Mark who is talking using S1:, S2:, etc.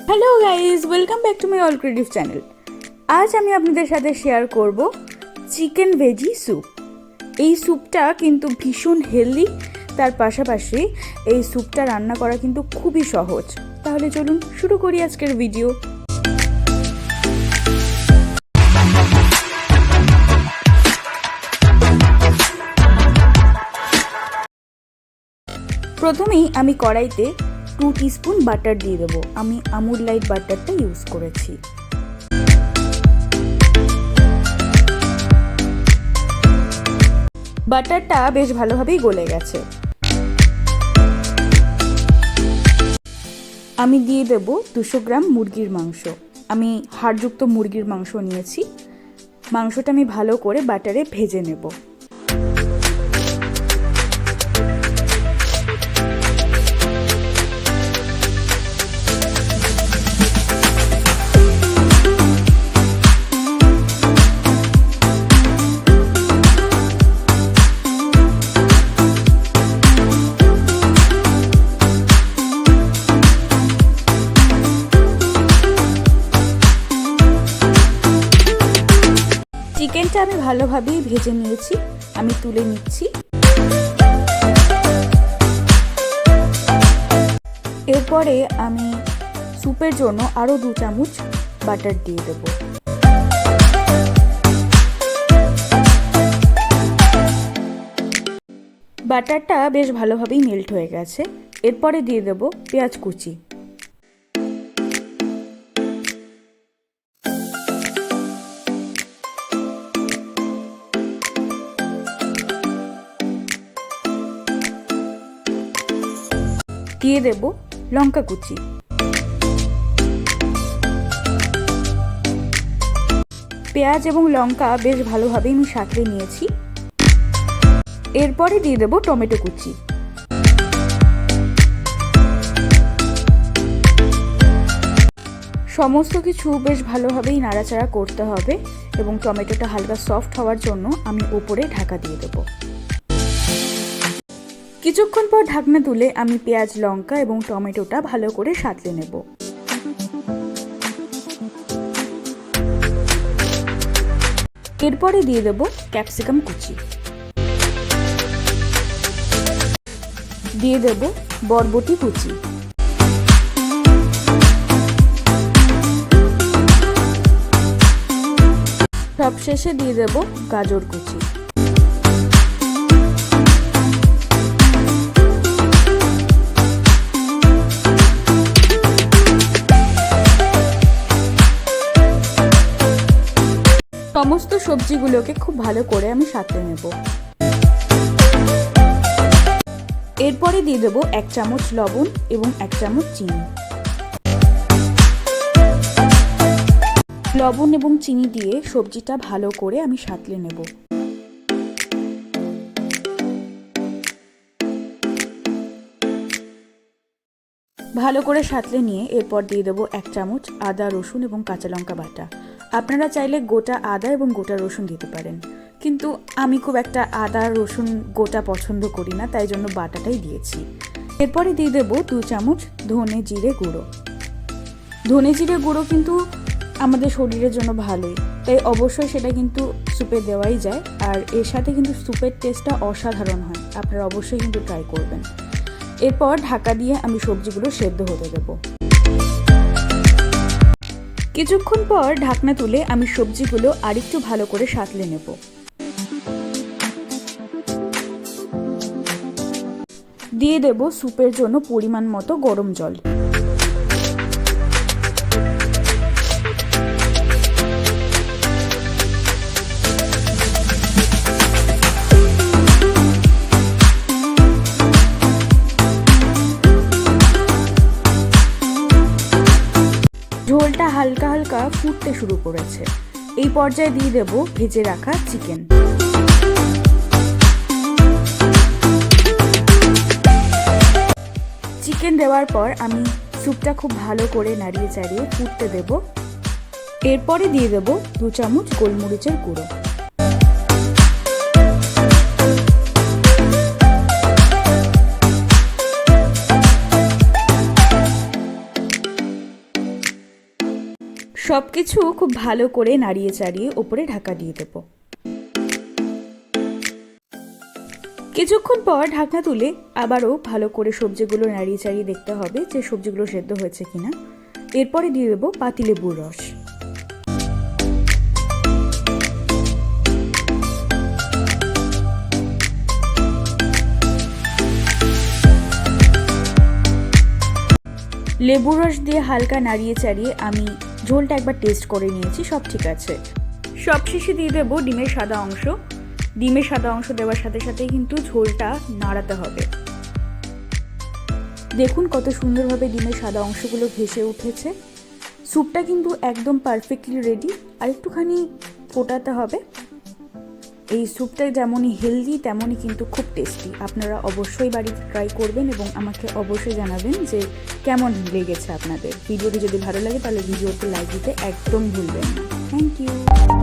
S1: Hello guys, welcome back to my all creative channel. আজ আমি আপনাদের সাথে শেয়ার করব চিকেন ভেজি স্যুপ। এই স্যুপটা কিন্তু ভীষণ হেলদি, তার পাশাপাশি এই স্যুপটা রান্না করা কিন্তু খুবই সহজ। তাহলে চলুন শুরু করি আজকের ভিডিও। প্রথমেই আমি কড়াইতে 2 টিস্পুন বাটার দিয়ে দেবো। আমি আমুল লাইট বাটারটা ইউজ করেছি। বাটারটা বেশ ভালোভাবেই গলে গেছে। আমি দিয়ে দেব 200 গ্রাম মুরগির মাংস। আমি হাড়যুক্ত মুরগির মাংস নিয়েছি। মাংসটা আমি ভালো করে বাটারে ভেজে নেব। চিকেনটা আমি ভালোভাবেই ভেজে নিয়েছি, আমি তুলে নিচ্ছি। এরপরে আমি স্যুপের জন্য আরও 2 চামচ বাটার দিয়ে দেব। বাটারটা বেশ ভালোভাবেই মেল্ট হয়ে গেছে। এরপরে দিয়ে দেব পেঁয়াজ কুচি। দিয়ে দেব লঙ্কা কুচি। পেঁয়াজ এবং লঙ্কা বেশ ভালোভাবেই আমি সাঁতলে নিয়েছি। এরপরে দিয়ে দেব টমেটো কুচি। সমস্ত কিছু বেশ ভালোভাবেই নাড়াচাড়া করতে হবে এবং টমেটোটা হালকা সফট হওয়ার জন্য আমি উপরে ঢাকা দিয়ে দেব। কিছুক্ষণ পর ঢাকনা তুলে আমি পেঁয়াজ, লঙ্কা এবং টমেটোটা ভালো করে সাঁতলে নেব। এরপরে দিয়ে দেব ক্যাপসিকাম কুচি। দিয়ে দেব বরবটি কুচি। সবশেষে দিয়ে দেব গাজর কুচি। সমস্ত সবজিগুলোকে খুব ভালো করে আমি সাঁতলে নেব। এরপরে দিয়ে দেব 1 চামচ লবণ এবং 1 চামচ চিনি। লবণ এবং চিনি দিয়ে সবজিটা ভালো করে আমি সাঁতলে নেব। ভালো করে সাঁতলে নিয়ে এরপর দিয়ে দেব 1 চামচ আদা, রসুন এবং কাঁচা লঙ্কা বাটা। আপনারা চাইলে গোটা আদা এবং গোটা রসুন দিতে পারেন, কিন্তু আমি খুব একটা আদা রসুন গোটা পছন্দ করি না, তাই জন্য বাটাটাই দিয়েছি। এরপরে দিয়ে দেব 2 চামচ ধনে জিরে গুঁড়ো। ধনে জিরে গুঁড়ো কিন্তু আমাদের শরীরের জন্য ভালোই, তাই অবশ্যই সেটা কিন্তু স্যুপে দেওয়াই যায়। আর এর সাথে কিন্তু স্যুপের টেস্টটা অসাধারণ হয়, আপনারা অবশ্যই কিন্তু ট্রাই করবেন। এরপর ঢাকা দিয়ে আমি সবজিগুলো সেদ্ধ হতে দেব। কিছুক্ষণ পর ঢাকনা তুলে আমি সবজিগুলো আরেকটু ভালো করে সাঁতলে নেব। দিয়ে দেব স্যুপের জন্য পরিমাণ মতো গরম জল। ঝোলটা হালকা হালকা ফুটতে শুরু করেছে। এই পর্যায়ে দিয়ে দেব ভেজে রাখা চিকেন। চিকেন দেওয়ার পর আমি স্যুপটা খুব ভালো করে নাড়িয়ে চাড়িয়ে ফুটতে দেব। এরপরে দিয়ে দেব 2 চামচ গোলমরিচের গুঁড়ো। সব কিছু খুব ভালো করে নাড়িয়ে চাড়িয়ে ওপরে ঢাকা দিয়ে দেব। কিছুক্ষণ পর ঢাকনা তুলে আবারও ভালো করে সবজিগুলো নাড়িয়ে চাড়িয়ে দেখতে হবে যে সবজিগুলো সেদ্ধ হয়েছে কিনা। এরপরে দিয়ে দেবো পাতিলেবুর রস। লেবুর রস দিয়ে হালকা নাড়িয়ে চাড়িয়ে আমি ঝোলটা একবার টেস্ট করে নিয়েছি, সব ঠিক আছে। সবশেষে দিয়ে দেবো ডিমের সাদা অংশ। ডিমের সাদা অংশ দেওয়ার সাথে সাথেই কিন্তু ঝোলটা নাড়াতে হবে। দেখুন কত সুন্দরভাবে ডিমের সাদা অংশগুলো ভেসে উঠেছে। স্যুপটা কিন্তু একদম পারফেক্টলি রেডি, আর একটুখানি ফোটাতে হবে। এই স্যুপটা যেমনই হেলদি তেমনই কিন্তু খুব টেস্টি। আপনারা অবশ্যই বাড়িতে ট্রাই করবেন এবং আমাকে অবশ্যই জানাবেন যে কেমন লেগেছে আপনাদের। ভিডিওটি যদি ভালো লাগে তাহলে ভিডিওতে লাইক দিতে একদম ভুলবেন না। Thank you.